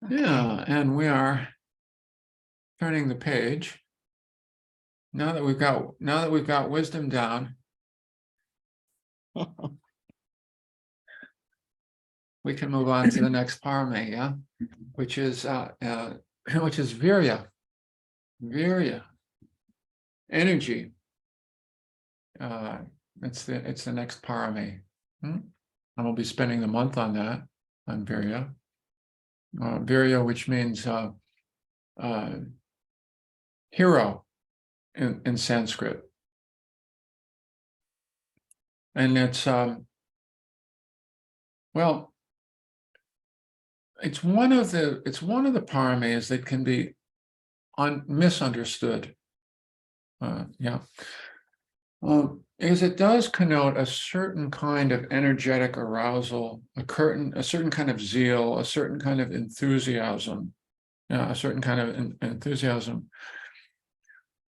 Okay. Yeah, and we are turning the page. Now that we've got wisdom down, we can move on to the next parame, yeah, which is virya, energy. It's the next parame. And we'll be spending the month on that, on virya. Virya, which means hero in Sanskrit. And it's well, it's one of the parames that can be misunderstood. Because it does connote a certain kind of energetic arousal, a certain kind of zeal, a certain kind of enthusiasm, a certain kind of enthusiasm.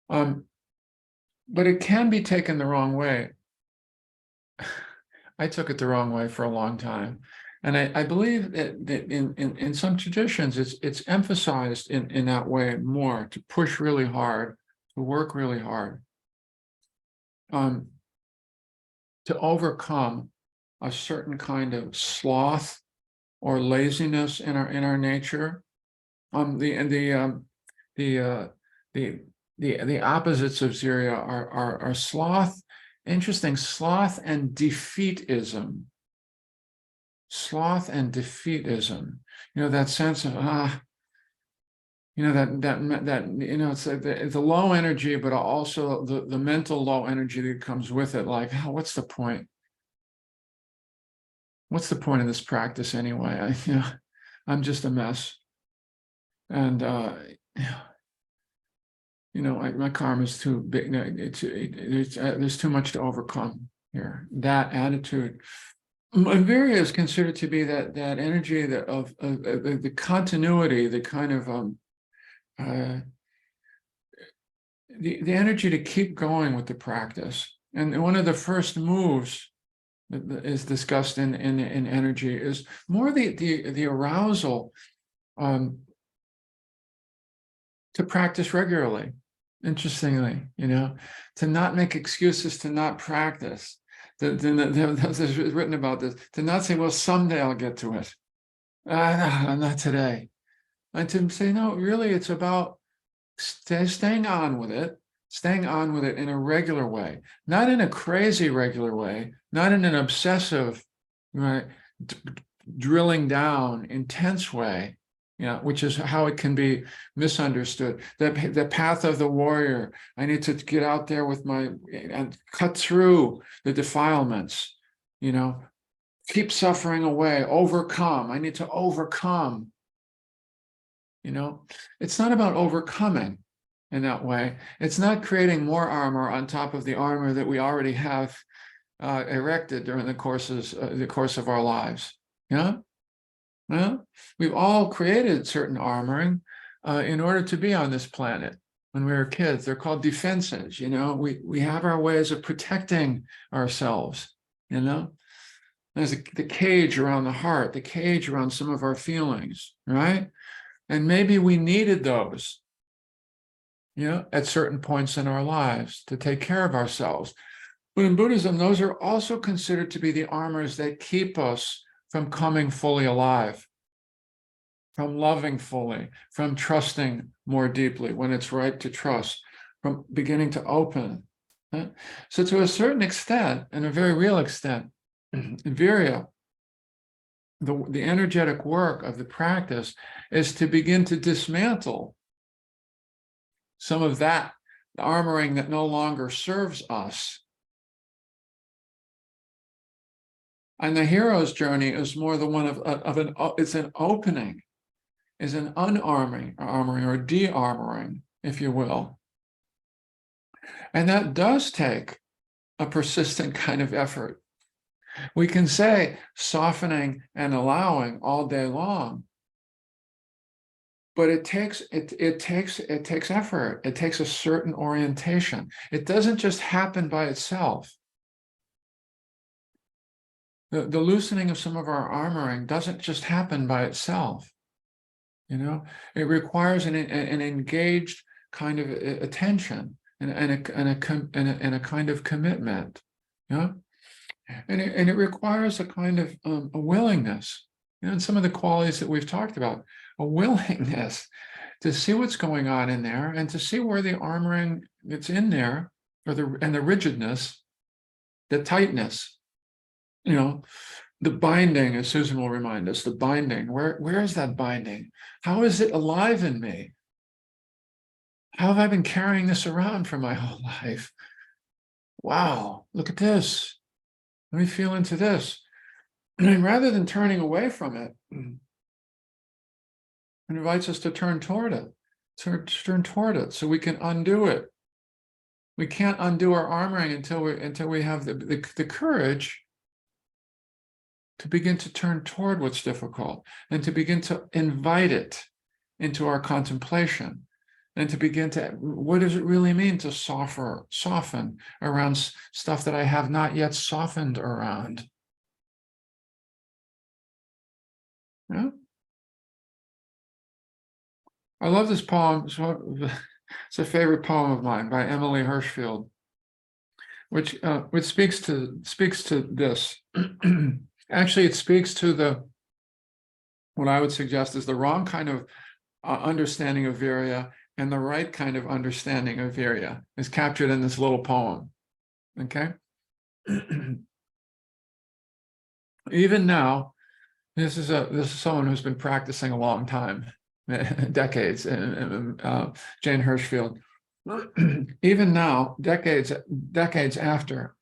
But it can be taken the wrong way. I took it the wrong way for a long time. And I believe that in some traditions, it's emphasized in that way more, to push really hard, to work really hard, to overcome a certain kind of sloth or laziness in our nature. The opposites of Zirya are sloth. Interesting, sloth and defeatism. Sloth and defeatism. You know, that sense of you know, that you know, it's the low energy, but also the mental low energy that comes with it. Like, oh, what's the point? What's the point of this practice anyway? I'm just a mess, and you know, my karma is too big. There's too much to overcome here. That attitude. Virya is considered to be that energy of the continuity, the kind of the energy to keep going with the practice. And one of the first moves that is discussed in energy is more the arousal to practice regularly. Interestingly, you know, to not make excuses to not practice. There's written about this, to not say, well, someday I'll get to it. Not today. And to say, no, really, it's about staying on with it in a regular way, not in a crazy regular way, not in an obsessive, right, drilling down, intense way, which is how it can be misunderstood. The path of the warrior. I need to get out there with and cut through the defilements, keep suffering away, overcome. I need to overcome. It's not about overcoming in that way. It's not creating more armor on top of the armor that we already have erected during the course of our lives. Well, we've all created certain armoring in order to be on this planet. When we were kids, they're called defenses. We have our ways of protecting ourselves. There's the cage around the heart, the cage around some of our feelings, right? And maybe we needed those, at certain points in our lives to take care of ourselves. But in Buddhism, those are also considered to be the armors that keep us from coming fully alive, from loving fully, from trusting more deeply when it's right to trust, from beginning to open. So to a certain extent, and a very real extent, virya, the energetic work of the practice is to begin to dismantle some of that armoring that no longer serves us. And the hero's journey is more the one it's an opening, is an unarmoring or de-armoring, if you will. And that does take a persistent kind of effort. We can say softening and allowing all day long, but it takes effort. It takes a certain orientation. It doesn't just happen by itself. The loosening of some of our armoring doesn't just happen by itself. You know, it requires an engaged kind of attention and a kind of commitment. Yeah, and it requires a kind of a willingness. You know, and some of the qualities that we've talked about, a willingness to see what's going on in there and to see where the armoring that's in there, or the rigidness, the tightness, you know, the binding, as Susan will remind us, the binding, where is that binding? How is it alive in me? How have I been carrying this around for my whole life? Wow, look at this. Let me feel into this. And rather than turning away from it, it invites us to turn toward it, turn toward it so we can undo it. We can't undo our armoring until we have the courage to begin to turn toward what's difficult and to begin to invite it into our contemplation, and to begin to, what does it really mean to soften around stuff that I have not yet softened around? Yeah. I love this poem. It's a favorite poem of mine by Emily Hirschfield, which speaks to this. Actually, it speaks to what I would suggest is the wrong kind of understanding of Virya, and the right kind of understanding of Virya is captured in this little poem. Okay. Even now, this is someone who's been practicing a long time, decades, Jane Hirschfield. Even now, decades after,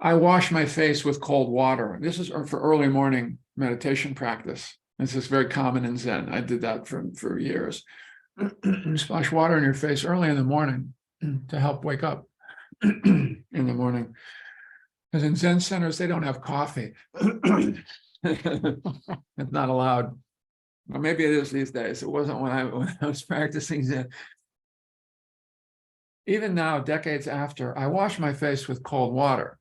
I wash my face with cold water. This is for early morning meditation practice. This is very common in Zen. I did that for years. Splash water in your face early in the morning to help wake up in the morning. Because in Zen centers, they don't have coffee. It's not allowed. Or maybe it is these days. It wasn't when I was practicing Zen. Even now, decades after, I wash my face with cold water.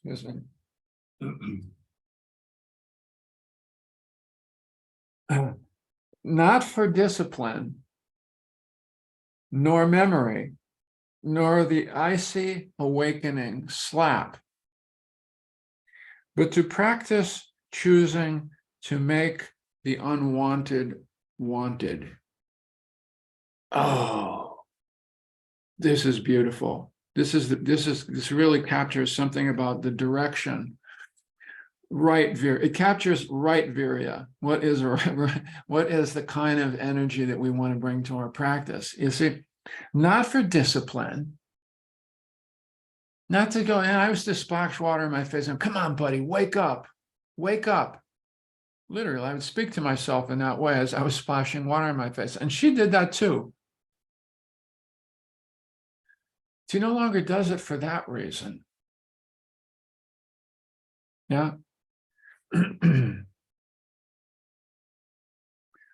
Excuse me. Not for discipline, nor memory, nor the icy awakening slap, but to practice choosing to make the unwanted wanted. Oh, this is beautiful. This really captures something about the direction. Right virya. It captures right virya. What is the kind of energy that we want to bring to our practice? You see, not for discipline, not to go, and I was to splash water in my face and come on, buddy, wake up, wake up. Literally, I would speak to myself in that way as I was splashing water in my face. And she did that too. She no longer does it for that reason. Yeah.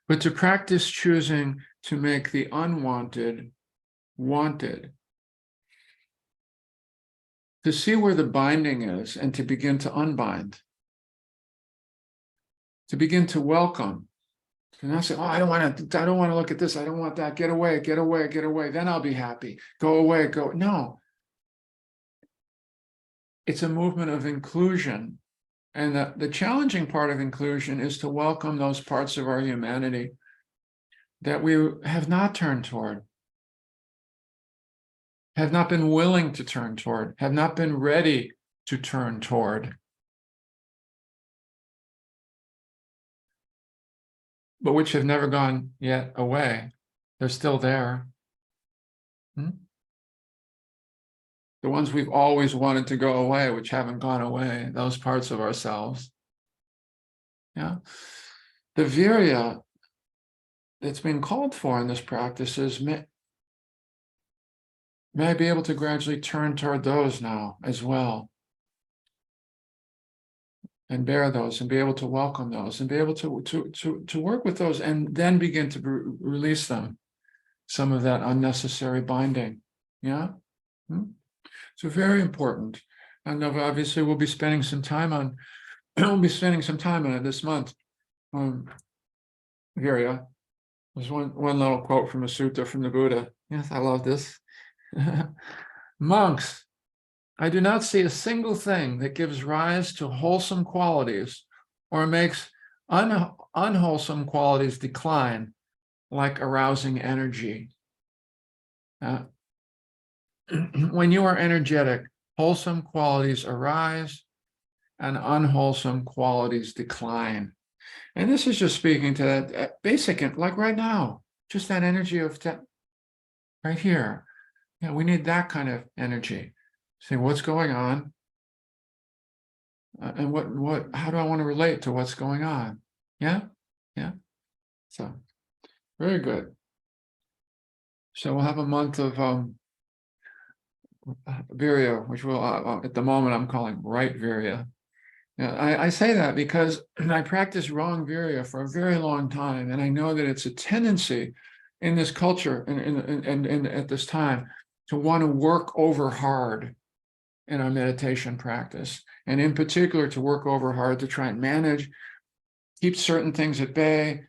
But to practice choosing to make the unwanted wanted, to see where the binding is and to begin to unbind, to begin to welcome, to not say, oh, I don't want to look at this, I don't want that, get away, get away, get away, then I'll be happy, go away, go. No, it's a movement of inclusion. And the challenging part of inclusion is to welcome those parts of our humanity that we have not turned toward, have not been willing to turn toward, have not been ready to turn toward, but which have never gone yet away. They're still there. The ones we've always wanted to go away, which haven't gone away, those parts of ourselves. Yeah. The virya that's been called for in this practice is, may I be able to gradually turn toward those now as well, and bear those, and be able to welcome those, and be able to work with those, and then begin to release them, some of that unnecessary binding. Yeah. So very important And obviously we'll be spending some time on, we'll be spending some time on it this month. Virya. There's one little quote from a sutta from the Buddha. Yes, I love this. Monks, I do not see a single thing that gives rise to wholesome qualities or makes unwholesome qualities decline, like arousing energy. When you are energetic, wholesome qualities arise and unwholesome qualities decline. And this is just speaking to that basic, like right now, just that energy of right here. Yeah, we need that kind of energy. See what's going on, and how do I want to relate to what's going on? Yeah, yeah. So very good. So we'll have a month of Virya, which will at the moment I'm calling right Virya. Yeah, I say that because I practiced wrong Virya for a very long time, and I know that it's a tendency in this culture and at this time to want to work over hard in our meditation practice, and in particular to work over hard to try and manage, keep certain things at bay,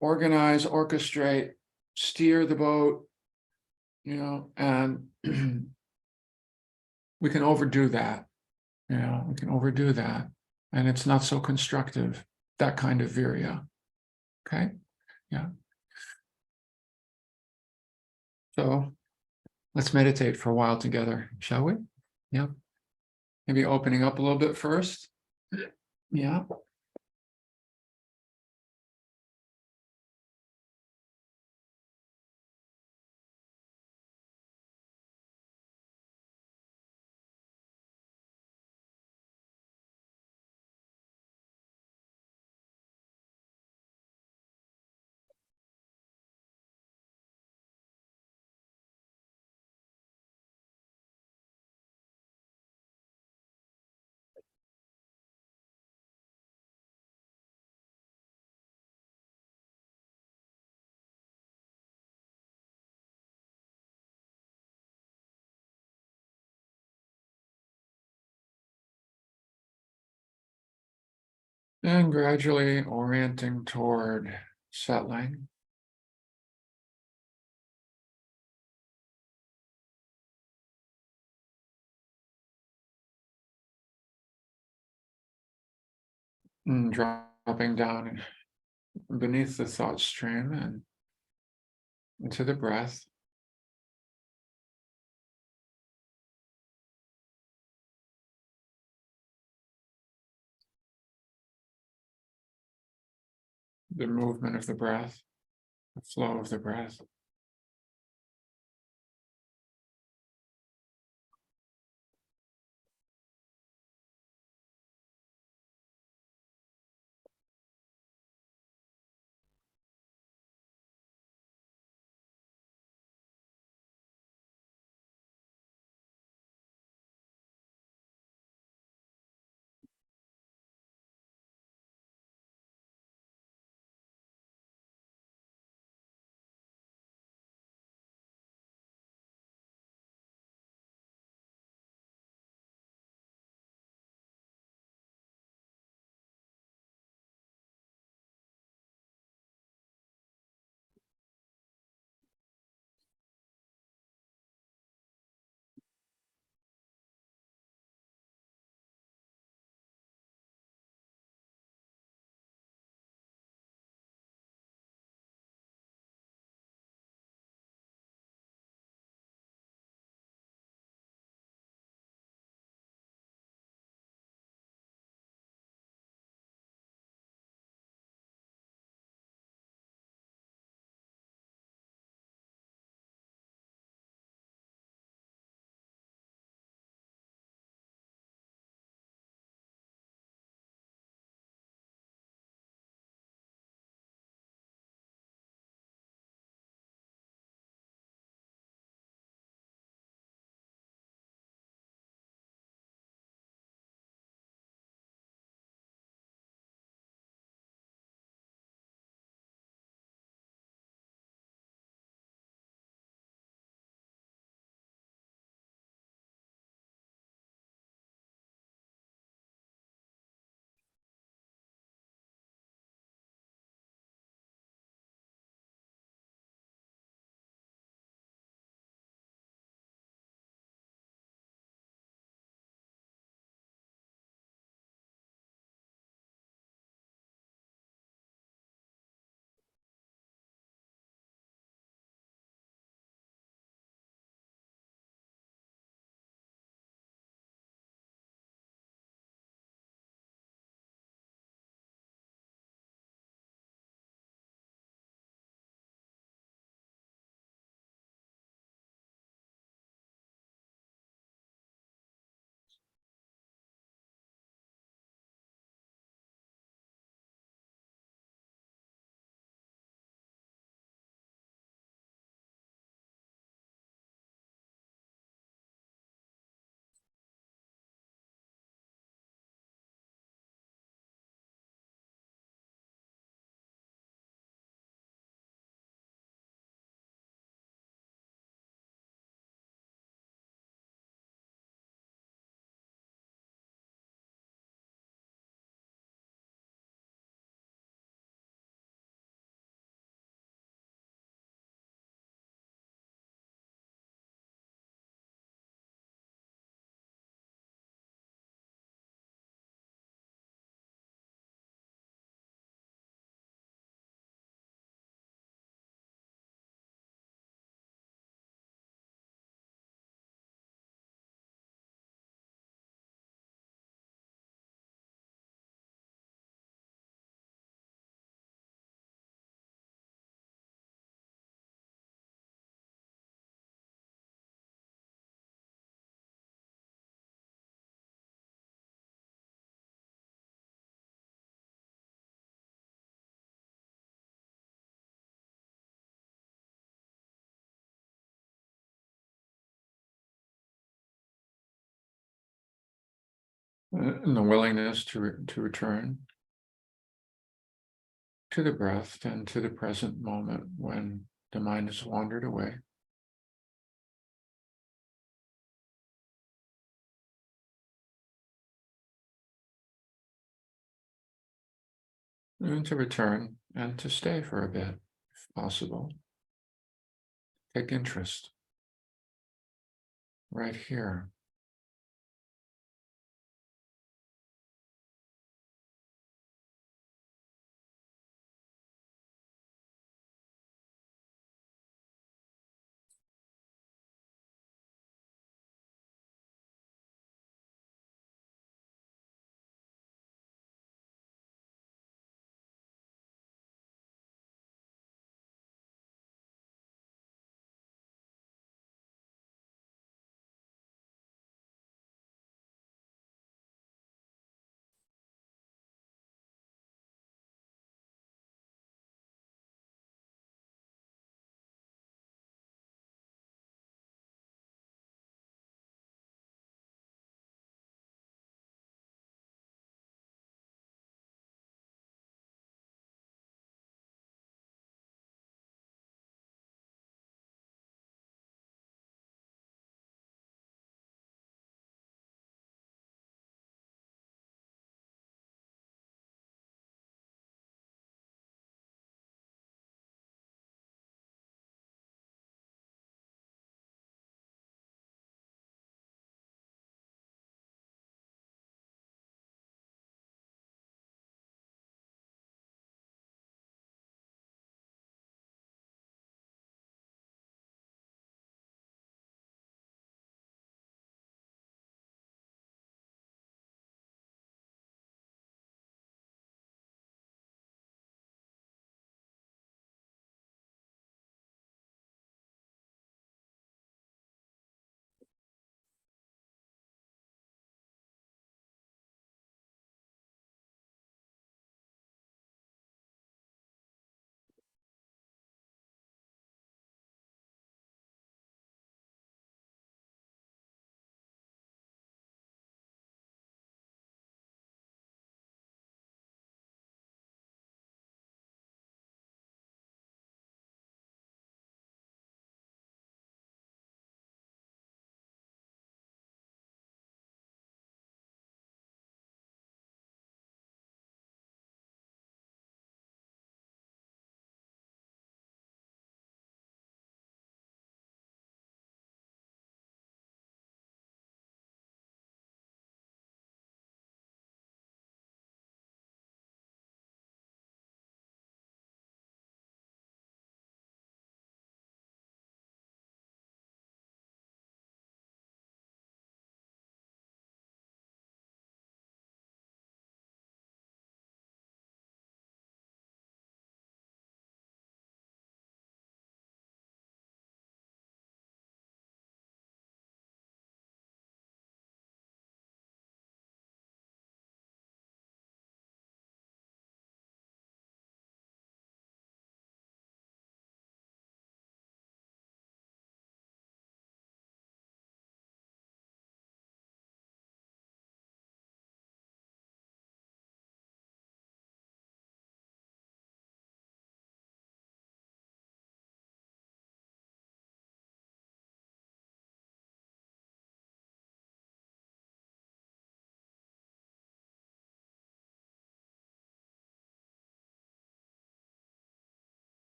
organize, orchestrate, steer the boat, and we can overdo that. We can overdo that, and it's not so constructive, that kind of virya. Okay, yeah. So let's meditate for a while together, shall we? Yeah. Maybe opening up a little bit first. Yeah. And gradually orienting toward settling. And dropping down beneath the thought stream and into the breath. The movement of the breath, the flow of the breath. and the willingness to return to the breath and to the present moment when the mind has wandered away. And to return and to stay for a bit, if possible. Take interest right here.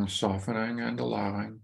Softening and allowing.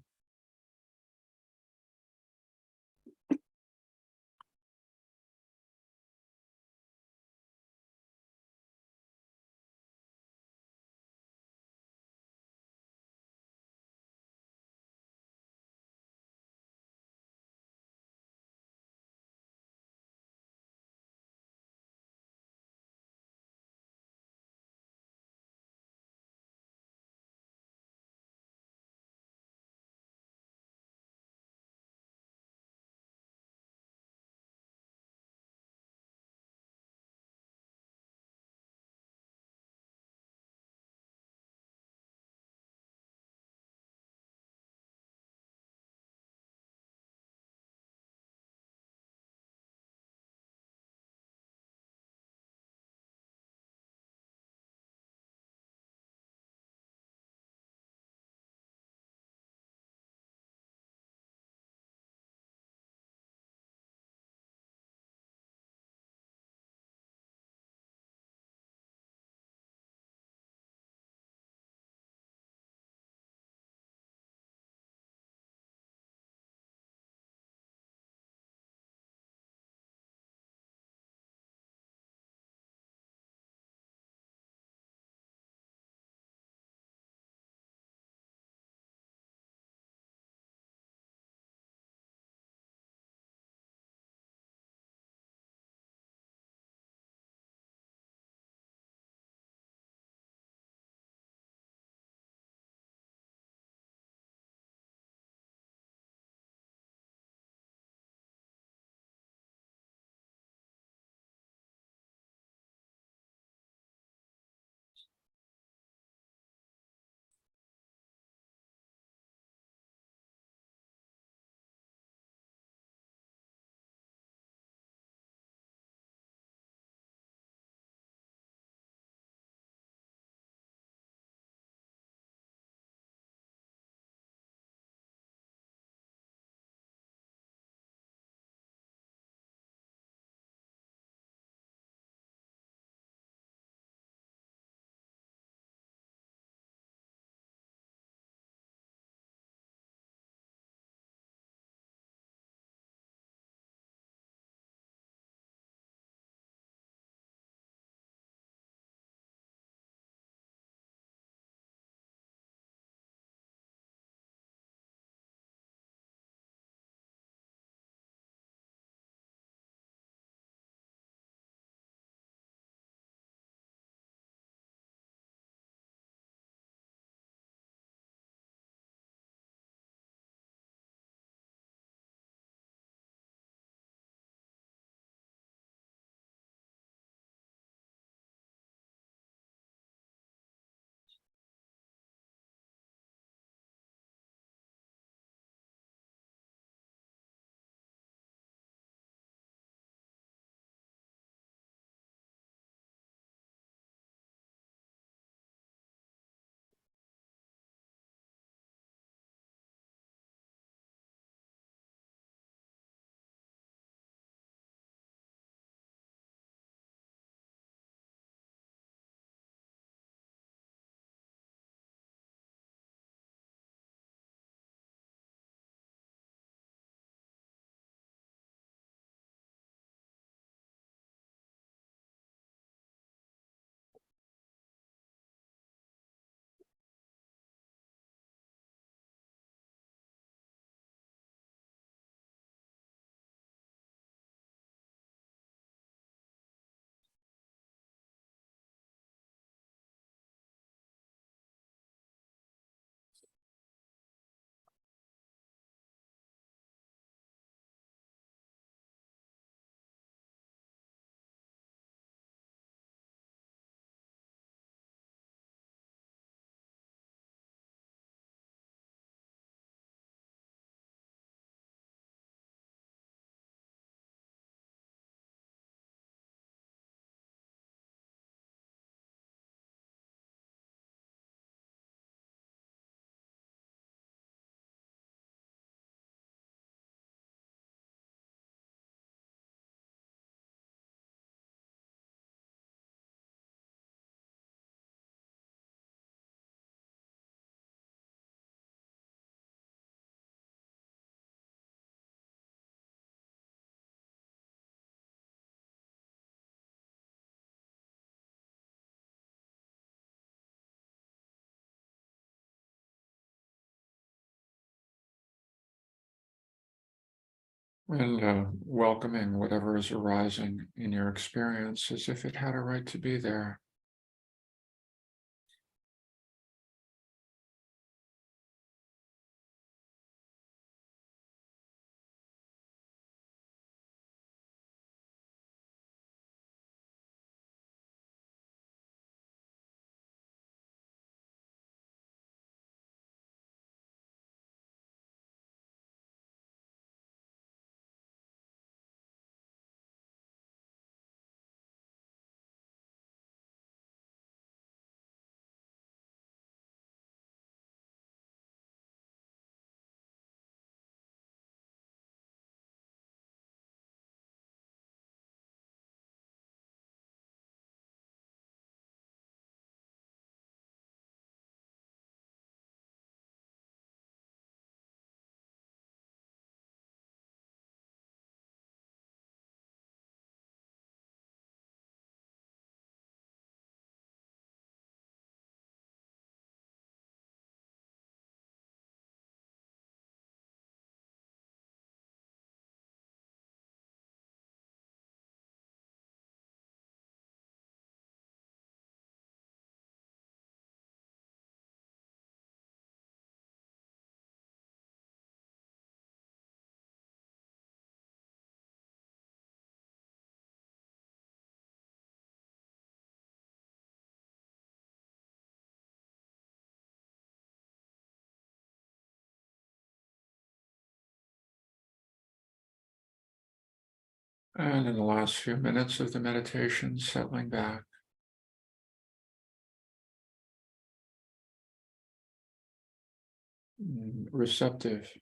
And welcoming whatever is arising in your experience as if it had a right to be there. And in the last few minutes of the meditation, settling back, receptive,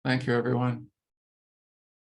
Thank you, everyone.